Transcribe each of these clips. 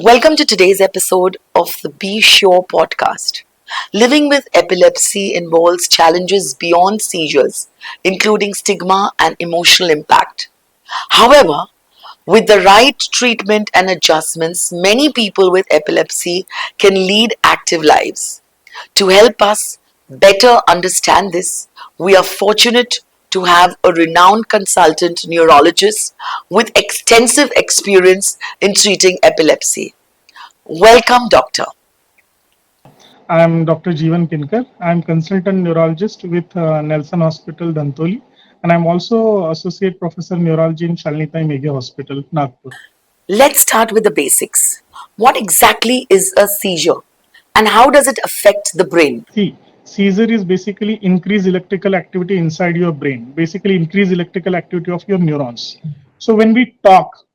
Welcome to today's episode of the Be Sure podcast. Living with epilepsy involves challenges beyond seizures, including stigma and emotional impact. However, with the right treatment and adjustments, many people with epilepsy can lead active lives. To help us better understand this, we are fortunate to have a renowned consultant neurologist with extensive experience in treating epilepsy. Welcome, Doctor. I'm Dr. Jiwan Kinkar. I'm consultant neurologist with Nelson Hospital, Dantoli, and I'm also associate professor neurology in Shalnita Meghe Hospital, Nagpur. Let's start with the basics. What exactly is a seizure and how does it affect the brain? See, seizure is basically increased electrical activity inside your brain, basically increased electrical activity of your neurons. So when we talk,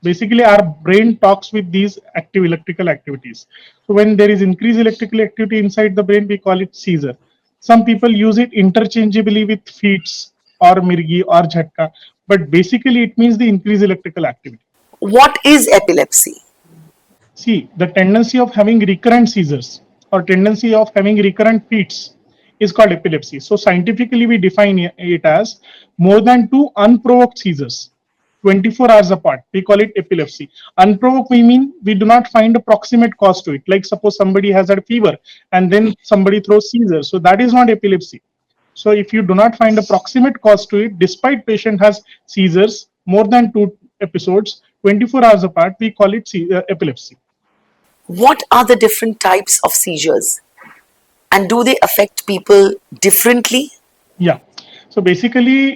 basically our brain talks with these active electrical activities. So when there is increased electrical activity inside the brain, we call it seizure. Some people use it interchangeably with fits or mirgi or jhatka, but basically it means the increased electrical activity. What is epilepsy? See, the tendency of having recurrent seizures or tendency of having recurrent fits is called epilepsy. So scientifically, we define it as more than two unprovoked seizures, 24 hours apart. We call it epilepsy. Unprovoked, we mean we do not find a proximate cause to it. Like suppose somebody has had fever and then somebody throws seizures. So that is not epilepsy. So if you do not find a proximate cause to it, despite patient has seizures more than two episodes, 24 hours apart, we call it epilepsy. What are the different types of seizures and do they affect people differently? Yeah. So basically,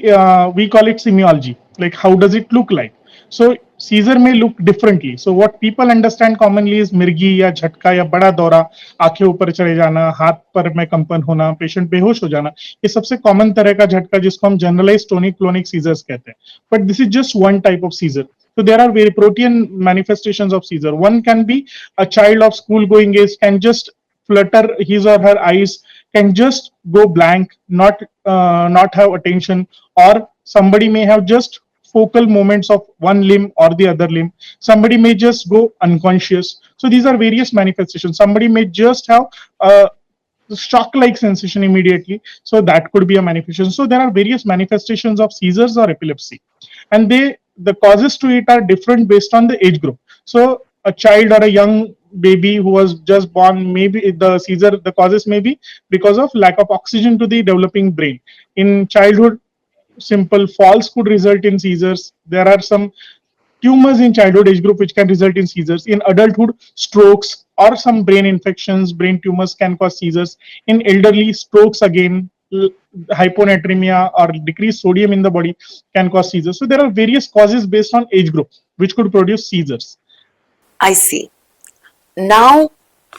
we call it semiology. Like, how does it look like? So seizure may look differently. So what people understand commonly is मिर्गी या झटका या बड़ा दौरा, आंखें ऊपर चले जाना, हाथ पर में कंपन होना, पेशेंट बेहोश हो जाना, ये सबसे कॉमन तरह का झटका जिसको हम जनरलाइज टोनिक क्लोनिक सीजर्स कहते हैं. But this is just one type of seizure. So there are very protean manifestations of seizure. One can be a child of school going age can just flutter his or her eyes, can just go blank, not have attention, or somebody may have just focal moments of one limb or the other limb. Somebody may just go unconscious. So these are various manifestations. Somebody may just have a shock like sensation immediately, so that could be a manifestation. So there are various manifestations of seizures or epilepsy, and the causes to it are different based on the age group. So a child or a young baby who was just born, maybe the seizure, the causes may be because of lack of oxygen to the developing brain. In childhood, simple falls could result in seizures. There are some tumors in childhood age group which can result in seizures. In adulthood, strokes or some brain infections, brain tumors can cause seizures. In elderly, strokes again, hyponatremia or decreased sodium in the body can cause seizures. So there are various causes based on age group which could produce seizures. I see. Now,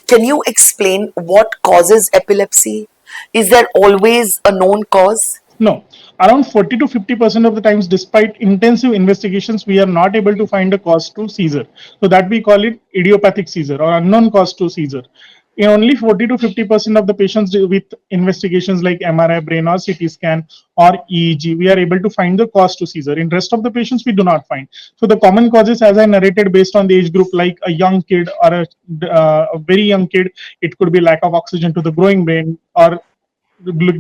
can you explain what causes epilepsy? Is there always a known cause? No, around 40 to 50% of the times, despite intensive investigations, we are not able to find a cause to seizure. So that we call it idiopathic seizure or unknown cause to seizure. In only 40 to 50% of the patients with investigations like MRI, brain or CT scan or EEG, we are able to find the cause to seizure. In rest of the patients, we do not find. So the common causes, as I narrated, based on the age group, like a young kid or a very young kid, it could be lack of oxygen to the growing brain or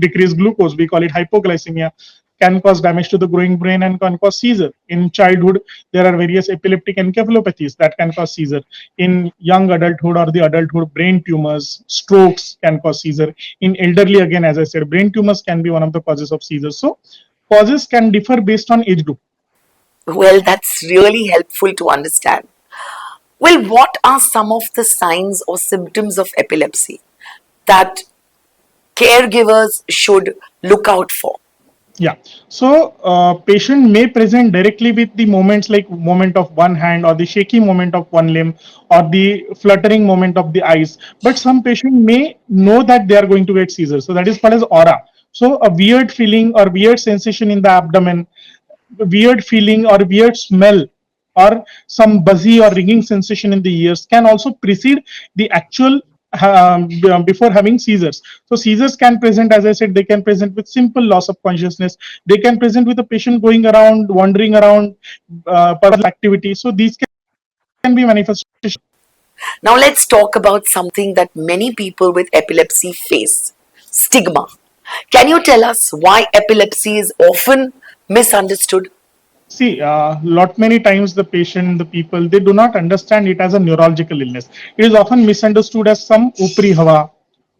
decreased glucose, we call it hypoglycemia, can cause damage to the growing brain and can cause seizure. In childhood, there are various epileptic encephalopathies that can cause seizure. In young adulthood or the adulthood, brain tumors, strokes can cause seizure. In elderly, again, as I said, brain tumors can be one of the causes of seizure. So causes can differ based on age group. Well, that's really helpful to understand. Well, what are some of the signs or symptoms of epilepsy that caregivers should look out for? Yeah. So patient may present directly with the movements like movement of one hand or the shaky movement of one limb or the fluttering movement of the eyes. But some patient may know that they are going to get seizure. So that is called as aura. So a weird feeling or weird sensation in the abdomen, weird feeling or weird smell or some buzzy or ringing sensation in the ears can also precede the actual before having seizures. So seizures can present, as I said, they can present with simple loss of consciousness. They can present with a patient going around, wandering around, purposeful activity. So these can be manifestations. Now let's talk about something that many people with epilepsy face: stigma. Can you tell us why epilepsy is often misunderstood? See, lot many times the patient, the people, they do not understand it as a neurological illness. It is often misunderstood as some upri hawa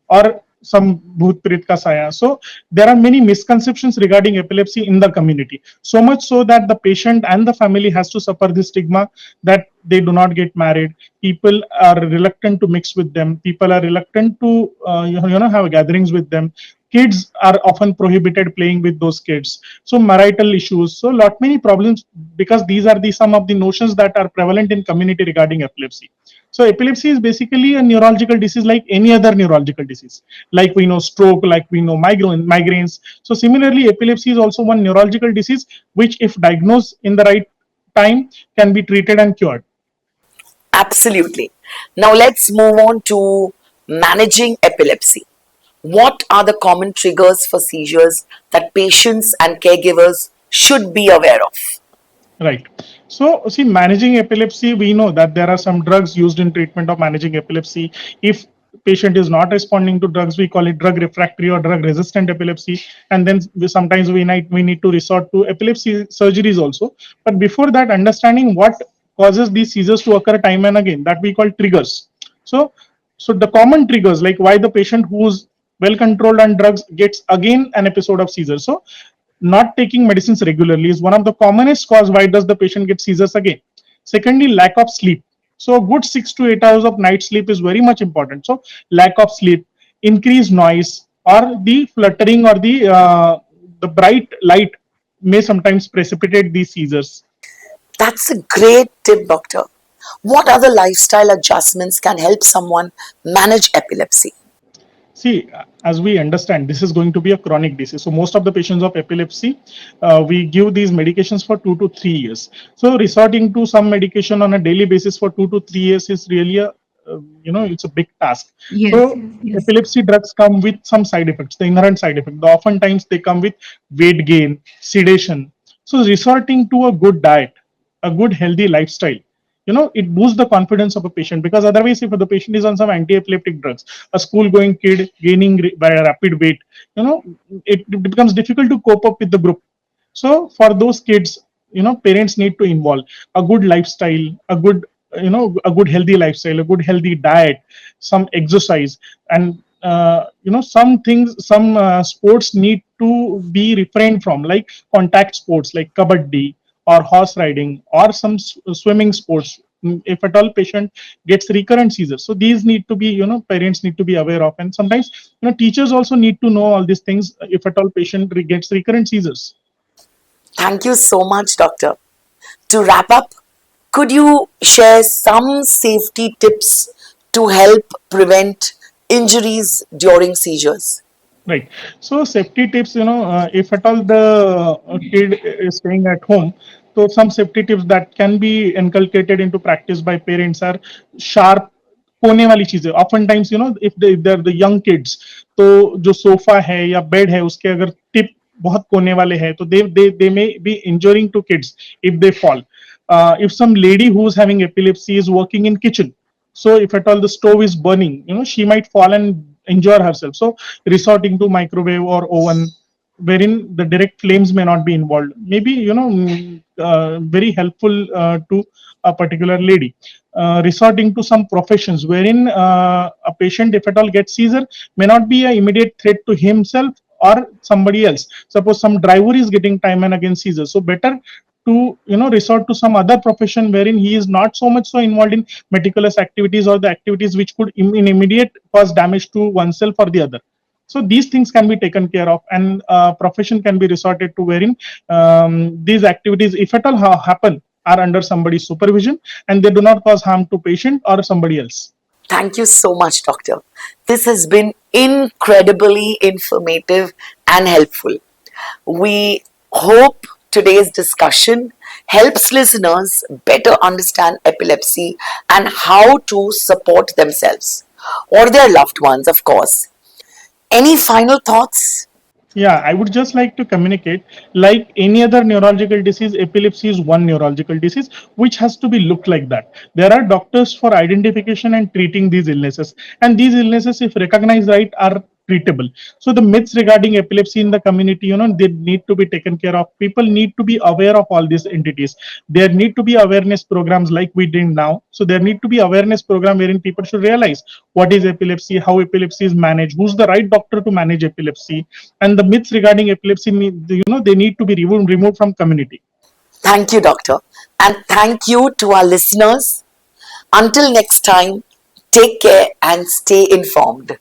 or some bhoot prit ka saya. So there are many misconceptions regarding epilepsy in the community. So much so that the patient and the family has to suffer this stigma that they do not get married. People are reluctant to mix with them. People are reluctant to have gatherings with them. Kids are often prohibited playing with those kids. So marital issues. So lot many problems, because these are the some of the notions that are prevalent in community regarding epilepsy. So epilepsy is basically a neurological disease like any other neurological disease. Like we know stroke, like we know migraines. So similarly, epilepsy is also one neurological disease which, if diagnosed in the right time, can be treated and cured. Absolutely. Now let's move on to managing epilepsy. What are the common triggers for seizures that patients and caregivers should be aware of? Right. So, see, managing epilepsy, we know that there are some drugs used in treatment of managing epilepsy. If patient is not responding to drugs, we call it drug refractory or drug resistant epilepsy. And then sometimes we need to resort to epilepsy surgeries also. But before that, understanding what causes these seizures to occur time and again, that we call triggers. So, so the common triggers, like why the patient who's well controlled on drugs gets again an episode of seizure. So not taking medicines regularly is one of the commonest cause why does the patient get seizures again. Secondly, lack of sleep. So a good 6 to 8 hours of night sleep is very much important. So lack of sleep, increased noise, or the fluttering or the bright light may sometimes precipitate these seizures. That's a great tip, doctor. What other lifestyle adjustments can help someone manage epilepsy? See, as we understand, this is going to be a chronic disease. So most of the patients of epilepsy, we give these medications for 2 to 3 years. So resorting to some medication on a daily basis for 2 to 3 years is really it's a big task. Yes, So yes, yes. epilepsy drugs come with some side effects, the inherent side effects. Oftentimes they come with weight gain, sedation. So resorting to a good diet, a good healthy lifestyle, it boosts the confidence of a patient, because otherwise if the patient is on some anti-epileptic drugs, a school going kid gaining by a rapid weight, it becomes difficult to cope up with the group. So for those kids, parents need to involve a good lifestyle, a good healthy lifestyle, a good healthy diet, some exercise, and some things, some sports need to be refrained from, like contact sports like kabaddi or horse riding or some swimming sports. If at all patient gets recurrent seizures, so these need to be, parents need to be aware of, and sometimes teachers also need to know all these things if at all patient gets recurrent seizures. Thank you so much, doctor. To wrap up, could you share some safety tips to help prevent injuries during seizures? Right. So safety tips, if at all the kid is staying at home, so some safety tips that can be inculcated into practice by parents are sharp कोने वाली चीजें. Oftentimes, if they're the young kids, तो जो sofa है या bed है उसके अगर टिप बहुत कोने वाले हैं, तो they may be injuring to kids if they fall. If some lady who's having epilepsy is working in kitchen, so if at all the stove is burning, she might fall and injure herself. So resorting to microwave or oven wherein the direct flames may not be involved, maybe very helpful to a particular lady. Resorting to some professions wherein a patient, if at all gets seizure, may not be an immediate threat to himself or somebody else. Suppose some driver is getting time and again seizure, so better to resort to some other profession wherein he is not so much so involved in meticulous activities or the activities which could in immediate cause damage to oneself or the other. So these things can be taken care of, and profession can be resorted to wherein these activities, if at all happen, are under somebody's supervision and they do not cause harm to patient or somebody else. Thank you so much, doctor. This has been incredibly informative and helpful. We hope today's discussion helps listeners better understand epilepsy and how to support themselves or their loved ones, of course. Any final thoughts? Yeah, I would just like to communicate like any other neurological disease, epilepsy is one neurological disease which has to be looked like that. There are doctors for identification and treating these illnesses, and these illnesses, if recognized right, are treatable. So the myths regarding epilepsy in the community, they need to be taken care of. People need to be aware of all these entities. There need to be awareness programs like we did now. So there need to be awareness program wherein people should realize what is epilepsy, how epilepsy is managed, who's the right doctor to manage epilepsy, and the myths regarding epilepsy they need to be removed from community. Thank you, Doctor. And thank you to our listeners. Until next time, take care and stay informed.